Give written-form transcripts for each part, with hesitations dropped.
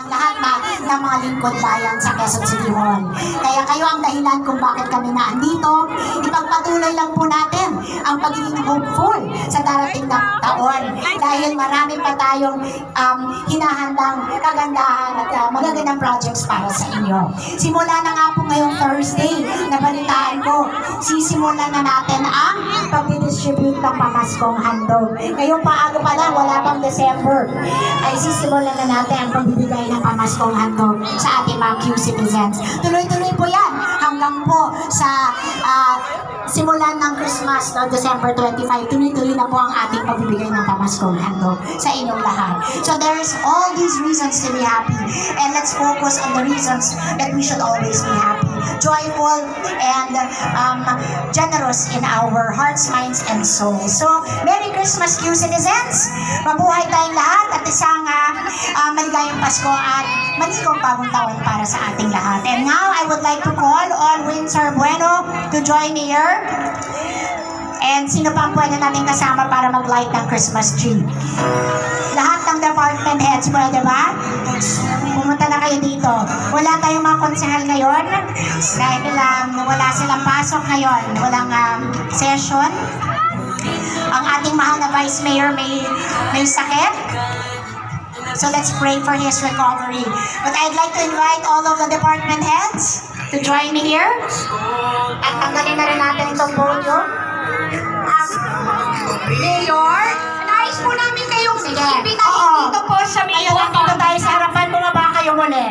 lahat na mga lingkod bayan sa Quezon City Hall. Kaya kayo ang dahilan kung bakit kami naandito. Ipagpatuloy lang po natin ang pagiging hopeful sa darating na taon dahil marami pa tayong hinahandang kagandahan at magagandang projects para sa inyo. Simula na nga po ngayong Thursday, nabalitaan ko, sisimulan na natin ang pag-distribute ng pamaskong handog. Ngayong paaga pa lang, wala pang December, ay sisimulan na natin ang pagbibigay ng pamaskong handog sa ating mga Q citizens. Tuloy-tuloy po yan hanggang po sa simulan ng Christmas, no, December 25, tuloy-tuloy na po ang ating pagbibigay ng pamaskong handog sa inyong lahat. So there's all these reasons to be happy, and let's focus on the reasons that we should always be happy, joyful, and generous in our hearts, minds, and souls. So, Merry Christmas, Q citizens! Mabuhay tayong lahat at isang maligayang Pasko at maligong bagong taon para sa ating lahat. And now, I would like to call on Windsor Bueno to join me here. And sino pa ang pwede natin kasama para mag-light ng Christmas tree? Lahat ng department heads, pwede ba? Pumunta na kayo dito. Wala tayong mga konsehal ngayon dahil wala silang pasok ngayon. Walang session. Ang ating mahal na Vice Mayor may sakit. So let's pray for his recovery. But I'd like to invite all of the department heads to join me here. At tanggalin na rin natin itong podium. Mayor, nais po namin kayong ibitahin dito po sa Mayor. Kaya dito tayo sa harapan, bumaba kayo muli.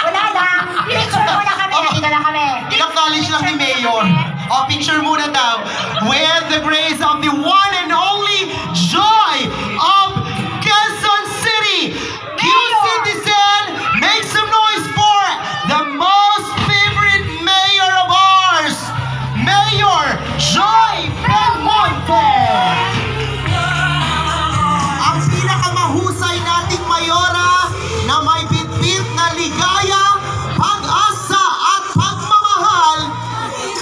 Wala lang, picture muna kami, nandito lang kami. Acknowledge lang ni Mayor. O, picture muna daw. With the grace of the one and only joy of Quezon City. Q citizen, make some noise for the most favorite mayor of ours, Mayor Joy Belmonte. Ang pinakamahusay nating mayora na may bitbit na ligaya, pag-asa at pagmamahal,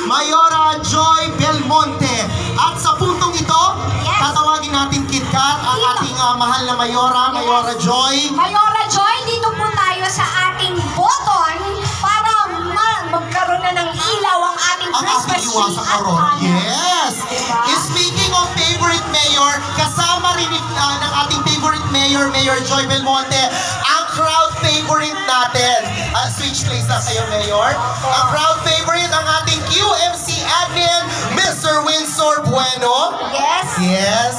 Mayora Joy Belmonte. At sa puntong ito, tatawagin natin KitKat ang ating mahal na Mayora, Mayora Joy. Mayora Joy, dito po tayo sa ating button para magkaroon na ng ilaw ang ating Ang Christmas ating tree. iwasang karon. Yes! Speaking of favorite mayor, kasama rin ng ating favorite mayor, Mayor Joy Belmonte, ang crowd favorite natin. Switch place na kayo, Mayor. Ang crowd favorite, ang ating QMC admin, Mr. Windsor Bueno. Yes. Yes.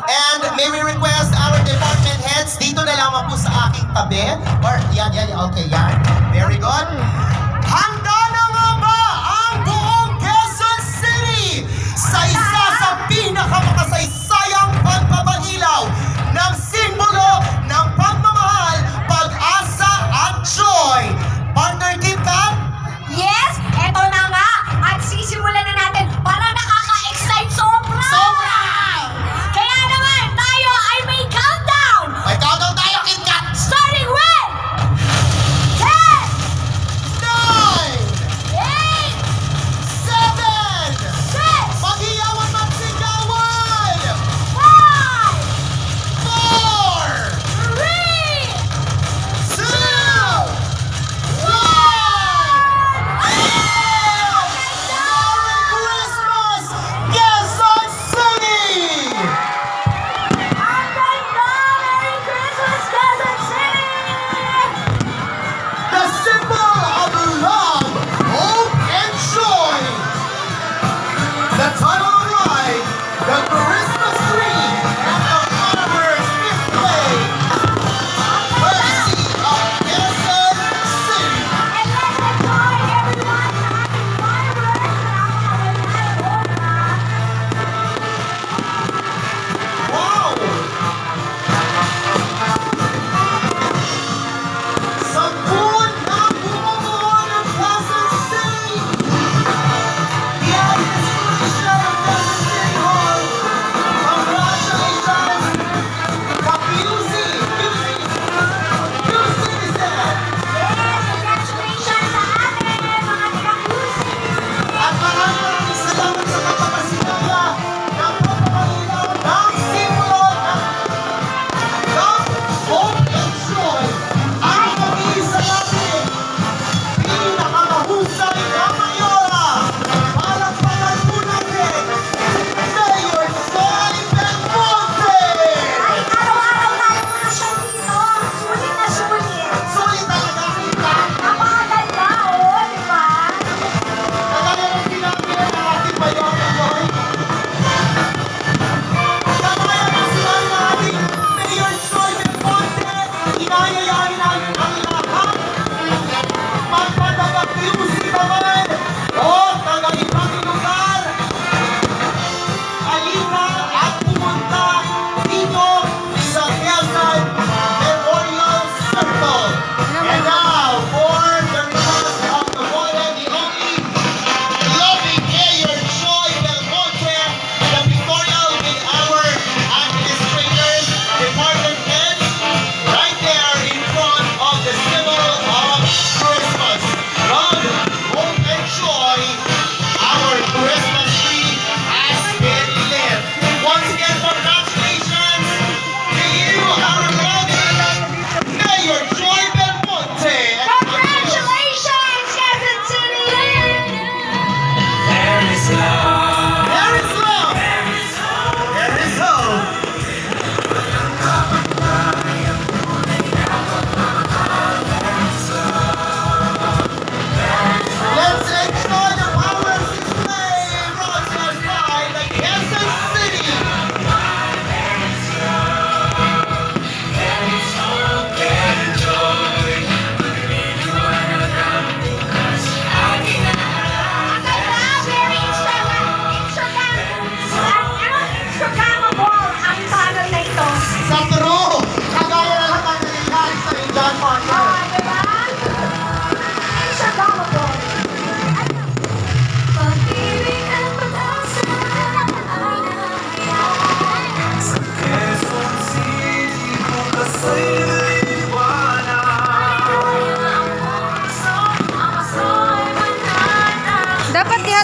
And may we request our department heads, dito na lamang po sa aking tabi. Or, yan, okay, yan. Very good. Handa na nga ba ang buong Quezon City sa isa sa pinakamakasayang pagpapailaw ng simbolo ng pagmamahal, pag-asa at joy? Partner KitKat? Yes, eto na nga. At sisimulan na natin para nakaka-excite sobra. Sobra! Kaya naman, tayo ay may countdown. May countdown tayo, KitKat! Starting with 10, 9,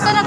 Ito na.